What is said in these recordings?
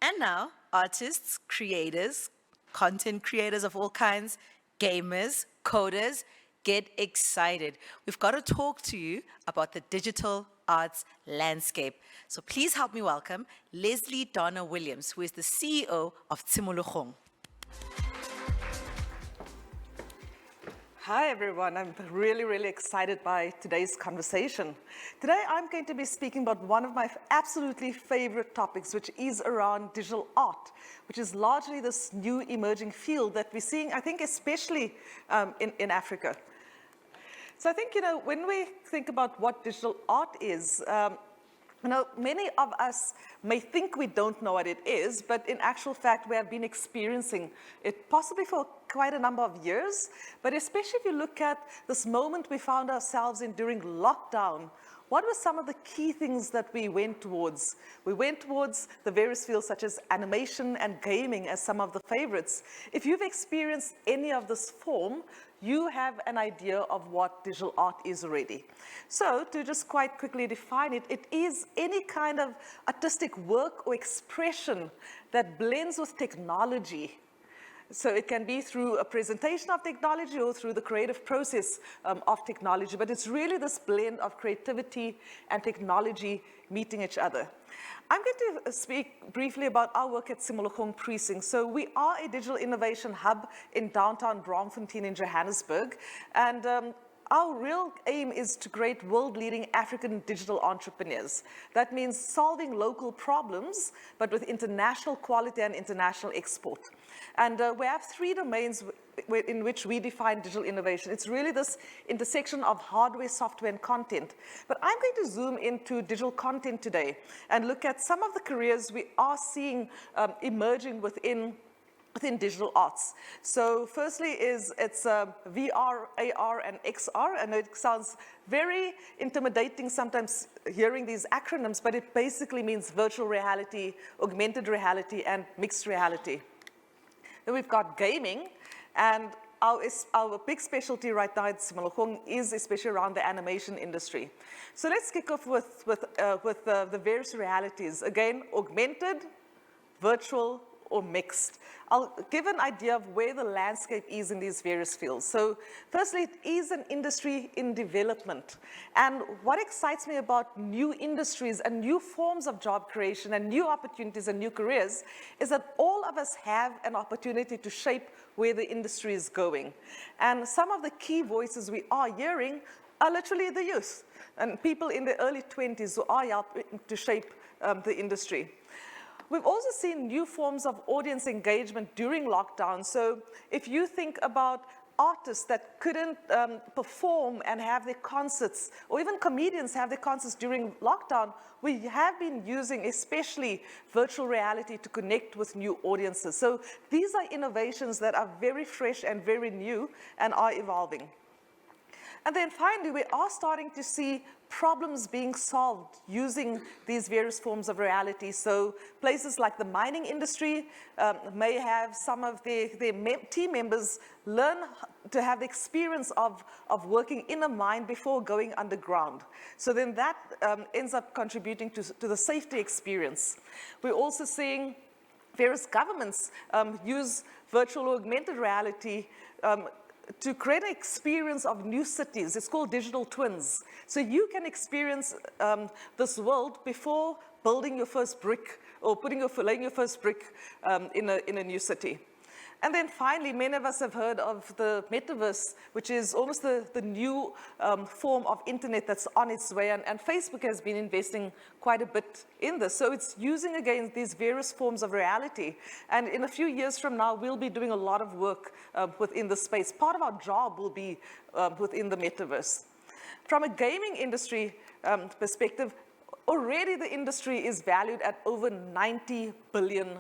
And now, artists, creators, content creators of all kinds, gamers, coders, get excited. We've got to talk to you about the digital arts landscape. So please help me welcome Lesley Donna Williams, who is the CEO of Tsimologong. Hi everyone, I'm really excited by today's conversation. Today I'm going to be speaking about one of my absolutely favorite topics, which is around digital art, which is largely this new emerging field that we're seeing, I think, especially in Africa. So I think, when we think about what digital art is, many of us may think we don't know what it is, but in actual fact, we have been experiencing it possibly for quite a number of years. But especially if you look at this moment we found ourselves in during lockdown, what were some of the key things that we went towards? We went towards the various fields such as animation and gaming as some of the favorites. If you've experienced any of this form, you have an idea of what digital art is already. So to just quite quickly define it, it is any kind of artistic work or expression that blends with technology. So it can be through a presentation of technology or through the creative process of technology, but it's really this blend of creativity and technology meeting each other. I'm going to speak briefly about our work at Tsimologong Precinct. So we are a digital innovation hub in downtown Braamfontein in Johannesburg, and our real aim is to create world-leading African digital entrepreneurs. That means solving local problems, but with international quality and international export. And we have three domains in which we define digital innovation. It's really this intersection of hardware, software, and content. But I'm going to zoom into digital content today and look at some of the careers we are seeing emerging within digital arts. So firstly it's VR, AR, and XR, and it sounds very intimidating sometimes hearing these acronyms, but it basically means virtual reality, augmented reality, and mixed reality. Then we've got gaming, and our big specialty right now at Tsimologong is especially around the animation industry. So let's kick off with the various realities. Again, augmented, virtual, or mixed. I'll give an idea of where the landscape is in these various fields. So firstly, it is an industry in development. And what excites me about new industries and new forms of job creation and new opportunities and new careers is that all of us have an opportunity to shape where the industry is going. And some of the key voices we are hearing are literally the youth and people in the early 20s who are helping to shape the industry. We've also seen new forms of audience engagement during lockdown. So if you think about artists that couldn't perform and have their concerts, or even comedians have their concerts during lockdown, we have been using especially virtual reality to connect with new audiences. So these are innovations that are very fresh and very new and are evolving. And then finally, we are starting to see problems being solved using these various forms of reality. So places like the mining industry may have some of their team members learn to have the experience of working in a mine before going underground. So then that ends up contributing to the safety experience. We're also seeing various governments use virtual or augmented reality to create an experience of new cities. It's called digital twins. So you can experience this world before building your first brick or laying your first brick in a new city. And then finally, many of us have heard of the metaverse, which is almost the new form of internet that's on its way, and Facebook has been investing quite a bit in this. So it's using, again, these various forms of reality. And in a few years from now, we'll be doing a lot of work within the space. Part of our job will be within the metaverse. From a gaming industry perspective, already the industry is valued at over $90 billion.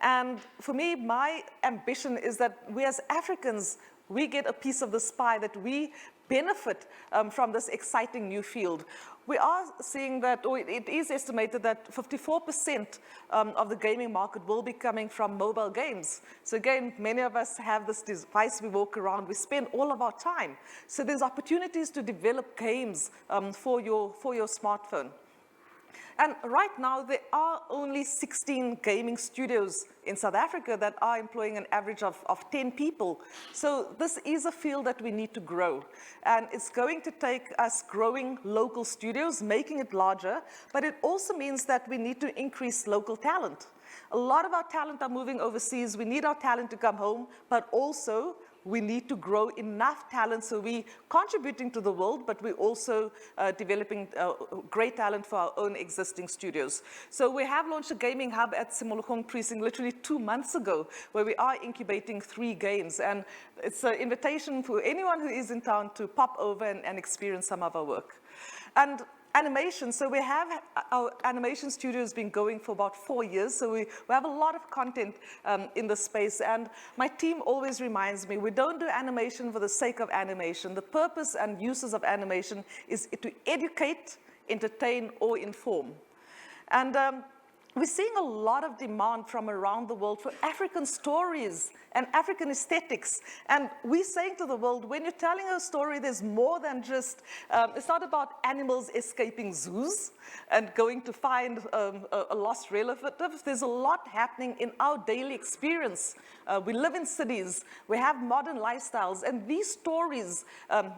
And for me, my ambition is that we as Africans, we get a piece of this pie, that we benefit from this exciting new field. We are seeing that, or it is estimated that 54% of the gaming market will be coming from mobile games. So again, many of us have this device we walk around, we spend all of our time. So there's opportunities to develop games for your smartphone. And right now, there are only 16 gaming studios in South Africa that are employing an average of 10 people. So this is a field that we need to grow. And it's going to take us growing local studios, making it larger, but it also means that we need to increase local talent. A lot of our talent are moving overseas. We need our talent to come home, but also we need to grow enough talent so we're contributing to the world, but we're also developing great talent for our own existing studios. So we have launched a gaming hub at Simologong Precinct literally 2 months ago, where we are incubating 3 games. And it's an invitation for anyone who is in town to pop over and experience some of our work. And animation, so we have our animation studio has been going for about 4 years, so we have a lot of content in the space, and my team always reminds me, we don't do animation for the sake of animation. The purpose and uses of animation is to educate, entertain, or inform. And we're seeing a lot of demand from around the world for African stories and African aesthetics. And we're saying to the world, when you're telling a story, there's more than just, it's not about animals escaping zoos and going to find a lost relative. There's a lot happening in our daily experience. We live in cities, we have modern lifestyles, and these stories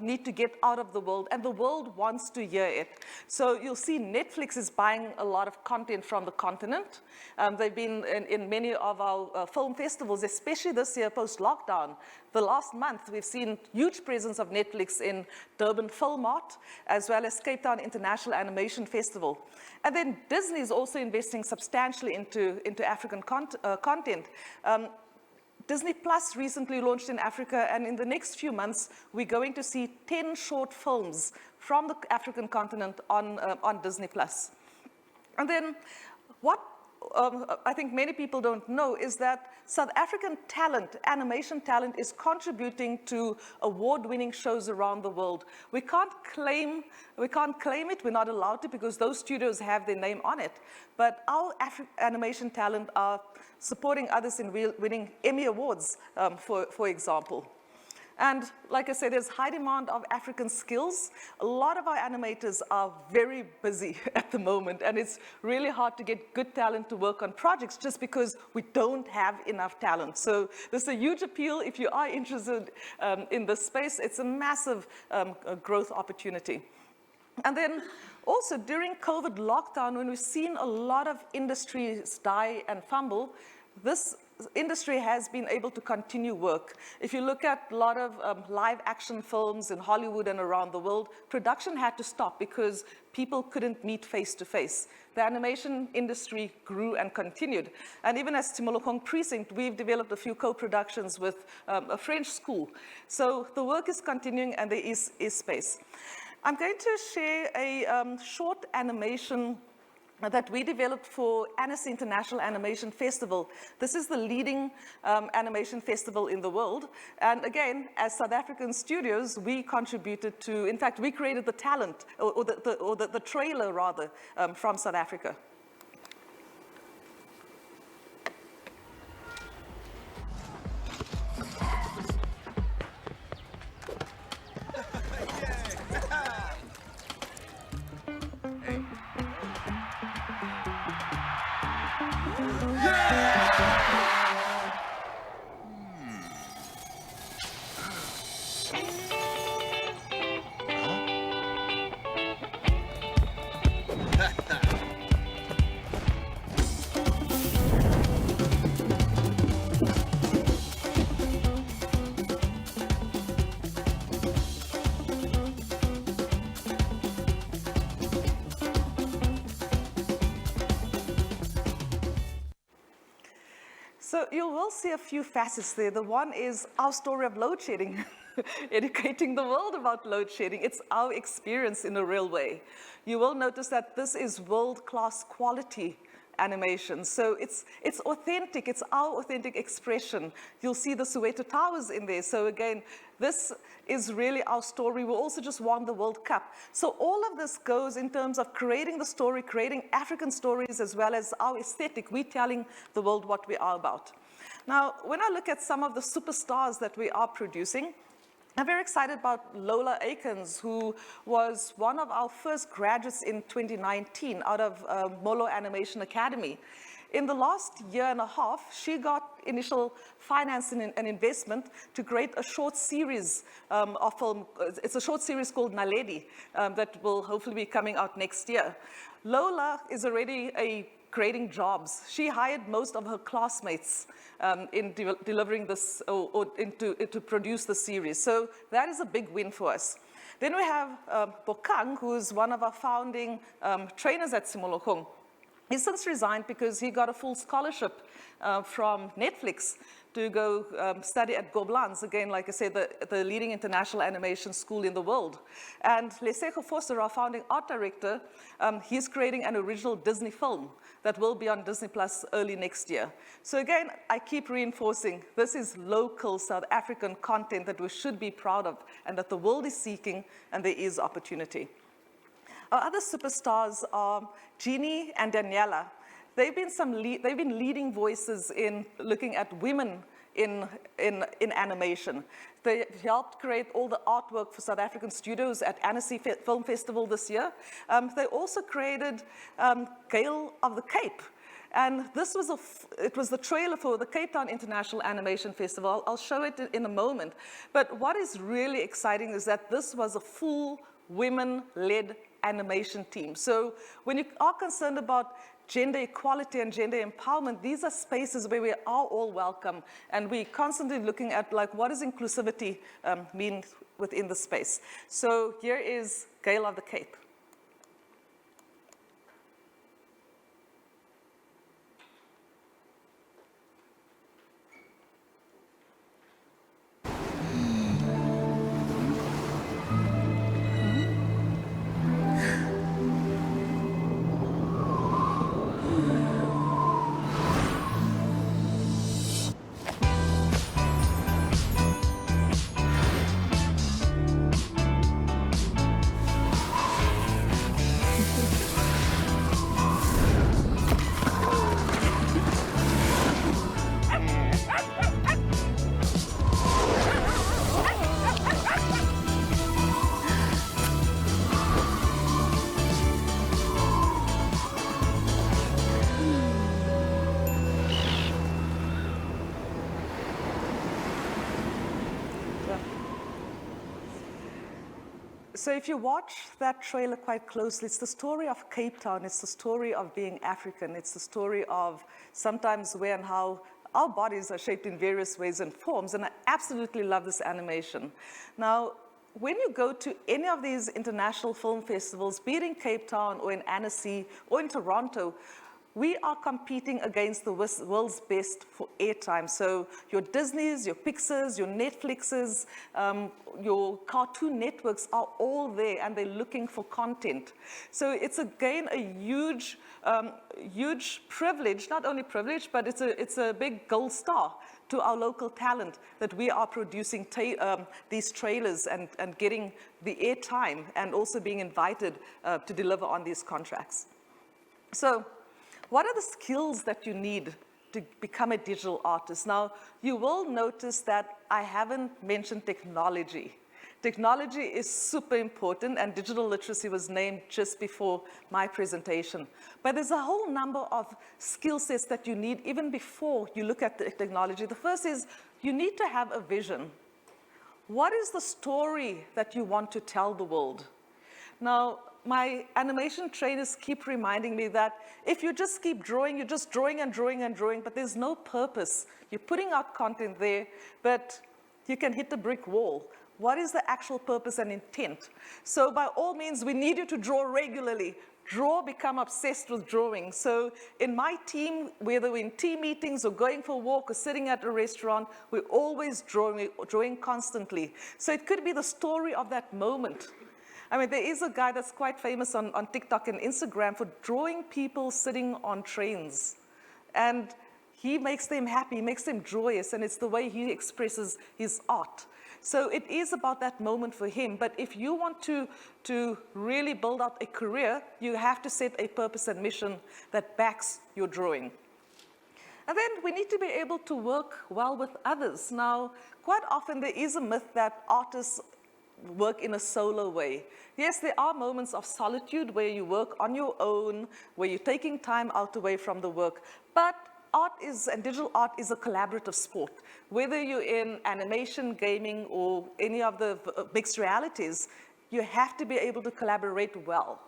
need to get out of the world, and the world wants to hear it. So you'll see Netflix is buying a lot of content from the continent. They've been in many of our film festivals, especially this year post-lockdown. The last month, we've seen huge presence of Netflix in Durban Film Art, as well as Cape Town International Animation Festival. And then Disney is also investing substantially into African content. Disney Plus recently launched in Africa, and in the next few months, we're going to see 10 short films from the African continent on Disney Plus. And then what I think many people don't know is that South African talent, animation talent, is contributing to award-winning shows around the world. We can't claim it, we're not allowed to, because those studios have their name on it. But our animation talent are supporting others in winning Emmy Awards, for example. And like I said, there's high demand of African skills. A lot of our animators are very busy at the moment, and it's really hard to get good talent to work on projects just because we don't have enough talent. So there's a huge appeal if you are interested in this space. It's a massive growth opportunity. And then also during COVID lockdown, when we've seen a lot of industries die and fumble, this industry has been able to continue work. If you look at a lot of live action films in Hollywood and around the world, production had to stop because people couldn't meet face to face. The animation industry grew and continued. And even as Simologong Precinct, we've developed a few co-productions with a French school. So the work is continuing and there is space. I'm going to share a short animation that we developed for Annecy International Animation Festival. This is the leading animation festival in the world. And again, as South African studios, we contributed to, in fact, we created the talent, or the trailer rather, from South Africa. So you will see a few facets there. The one is our story of load shedding, educating the world about load shedding. It's our experience in a real way. You will notice that this is world-class quality animation. So it's authentic, it's our authentic expression. You'll see the Soweto Towers in there. So again, this is really our story. We also just won the World Cup. So all of this goes in terms of creating the story, creating African stories, as well as our aesthetic. We're telling the world what we are about. Now, when I look at some of the superstars that we are producing, I'm very excited about Lola Akins, who was one of our first graduates in 2019 out of Molo Animation Academy. In the last year and a half, she got initial financing and investment to create a short series of film. It's a short series called Naledi that will hopefully be coming out next year. Lola is already creating jobs. She hired most of her classmates in delivering this, or to produce the series. So that is a big win for us. Then we have Bokang, who's one of our founding trainers at Simolokong. He's since resigned because he got a full scholarship from Netflix to go study at Gobelins, again, like I said, the leading international animation school in the world. And Lesley, our founding art director, he's creating an original Disney film that will be on Disney Plus early next year. So again, I keep reinforcing, this is local South African content that we should be proud of and that the world is seeking, and there is opportunity. Our other superstars are Jeannie and Daniela. They've been leading voices in looking at women in animation. They helped create all the artwork for South African studios at Annecy Film Festival this year. They also created Gale of the Cape. And this was it was the trailer for the Cape Town International Animation Festival. I'll show it in a moment. But what is really exciting is that this was a full women-led animation team. So when you are concerned about gender equality and gender empowerment, these are spaces where we are all welcome, and we're constantly looking at like what does inclusivity mean within the space. So here is Gale of the Cape. So if you watch that trailer quite closely, it's the story of Cape Town, it's the story of being African, it's the story of sometimes where and how our bodies are shaped in various ways and forms, and I absolutely love this animation. Now, when you go to any of these international film festivals, be it in Cape Town or in Annecy or in Toronto, we are competing against the world's best for airtime. So your Disneys, your Pixars, your Netflixes, your Cartoon Networks are all there, and they're looking for content. So it's again a huge, huge privilege, not only privilege, but it's a big gold star to our local talent that we are producing these trailers and getting the airtime and also being invited to deliver on these contracts. So what are the skills that you need to become a digital artist? Now, you will notice that I haven't mentioned technology. Technology is super important, and digital literacy was named just before my presentation. But there's a whole number of skill sets that you need even before you look at the technology. The first is you need to have a vision. What is the story that you want to tell the world? Now, my animation trainers keep reminding me that if you just keep drawing, you're just drawing and drawing and drawing, but there's no purpose. You're putting out content there, but you can hit the brick wall. What is the actual purpose and intent? So by all means, we need you to draw regularly. Become obsessed with drawing. So in my team, whether we're in team meetings or going for a walk or sitting at a restaurant, we're always drawing constantly. So it could be the story of that moment. I mean, there is a guy that's quite famous on TikTok and Instagram for drawing people sitting on trains. And he makes them happy, makes them joyous, and it's the way he expresses his art. So it is about that moment for him. But if you want to really build out a career, you have to set a purpose and mission that backs your drawing. And then we need to be able to work well with others. Now, quite often there is a myth that artists work in a solo way. Yes, there are moments of solitude where you work on your own, where you're taking time out away from the work, but art is, and digital art is a collaborative sport. Whether you're in animation, gaming, or any of the mixed realities, you have to be able to collaborate well.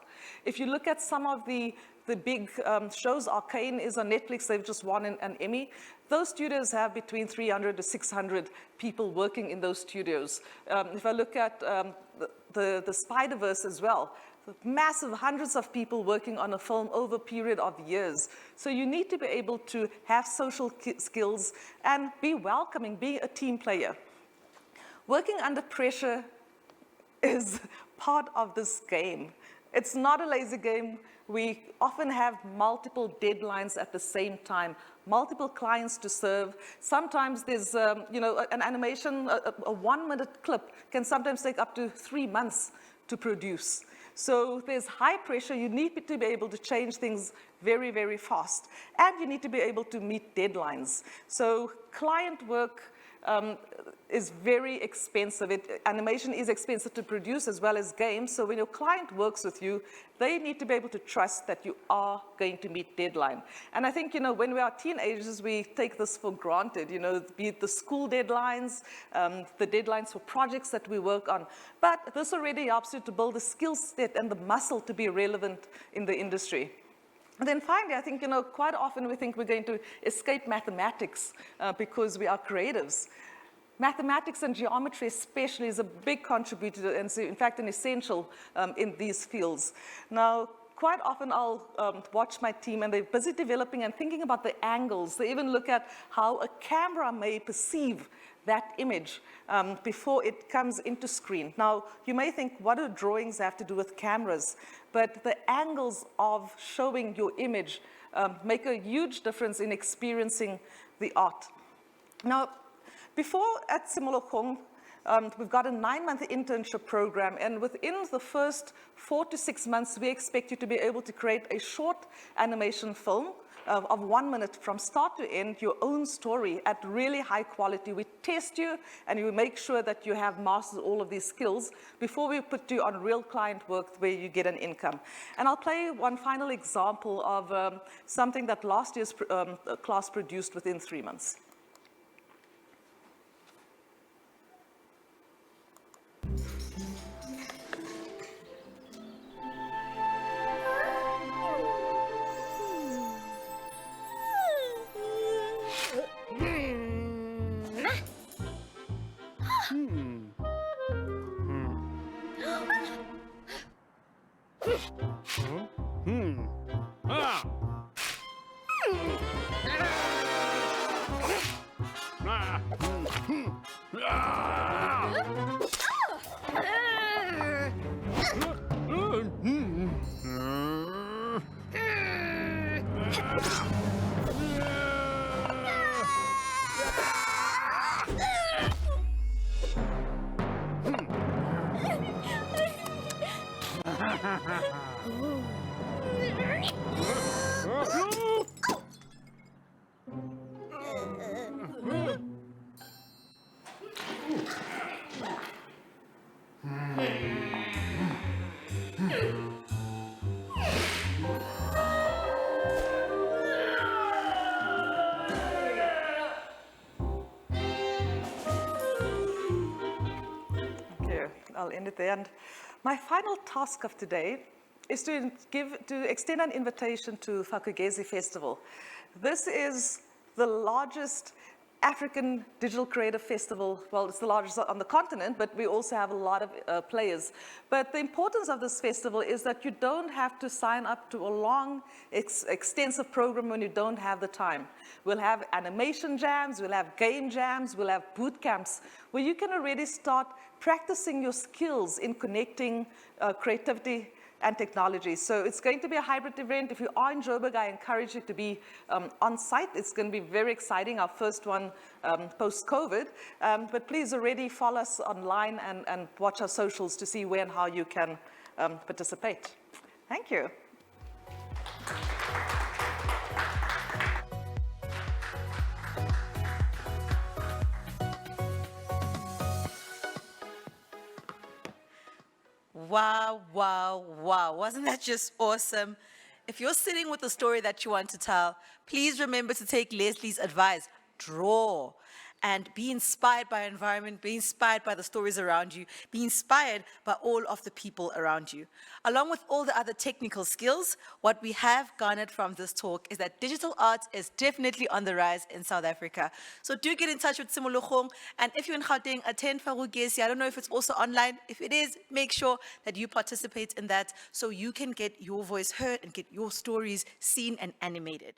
If you look at some of the big shows, Arcane is on Netflix, they've just won an Emmy. Those studios have between 300 to 600 people working in those studios. If I look at the Spider-Verse as well, massive hundreds of people working on a film over a period of years. So you need to be able to have social skills and be welcoming, be a team player. Working under pressure is part of this game. It's not a lazy game. We often have multiple deadlines at the same time, multiple clients to serve. Sometimes there's, an animation, a 1-minute clip can sometimes take up to 3 months to produce. So there's high pressure. You need to be able to change things very, very fast. And you need to be able to meet deadlines. So client work is very expensive. Animation is expensive to produce as well as games. So when your client works with you, they need to be able to trust that you are going to meet deadline. And I think, when we are teenagers, we take this for granted, be it the school deadlines, the deadlines for projects that we work on. But this already helps you to build the skill set and the muscle to be relevant in the industry. And then finally, I think, quite often we think we're going to escape mathematics because we are creatives. Mathematics and geometry especially is a big contributor and in fact an essential in these fields. Now, quite often I'll watch my team and they're busy developing and thinking about the angles. They even look at how a camera may perceive that image before it comes into screen. Now, you may think, what do drawings have to do with cameras? But the angles of showing your image make a huge difference in experiencing the art. Now, before at Simolokong, we've got a 9-month internship program, and within the first 4 to 6 months, we expect you to be able to create a short animation film of 1 minute from start to end, your own story at really high quality. We test you and we make sure that you have mastered all of these skills before we put you on real client work where you get an income. And I'll play one final example of something that last year's class produced within 3 months. I'll end it there. And my final task of today is to extend an invitation to Fakugezi Festival. This is the largest African digital creative festival. Well, it's the largest on the continent, but we also have a lot of players. But the importance of this festival is that you don't have to sign up to a long, extensive program when you don't have the time. We'll have animation jams, we'll have game jams, we'll have boot camps, where you can already start practicing your skills in connecting creativity and technology. So it's going to be a hybrid event. If you are in Joburg, I encourage you to be on site. It's going to be very exciting, our first one post-COVID. But please already follow us online and watch our socials to see where and how you can participate. Thank you. Wow, wow, wow. Wasn't that just awesome? If you're sitting with a story that you want to tell, please remember to take Leslie's advice. Draw and be inspired by environment, be inspired by the stories around you, be inspired by all of the people around you. Along with all the other technical skills, what we have garnered from this talk is that digital art is definitely on the rise in South Africa. So do get in touch with Simologong, and if you're in Gauteng, attend Farugesi. I don't know if it's also online. If it is, make sure that you participate in that so you can get your voice heard and get your stories seen and animated.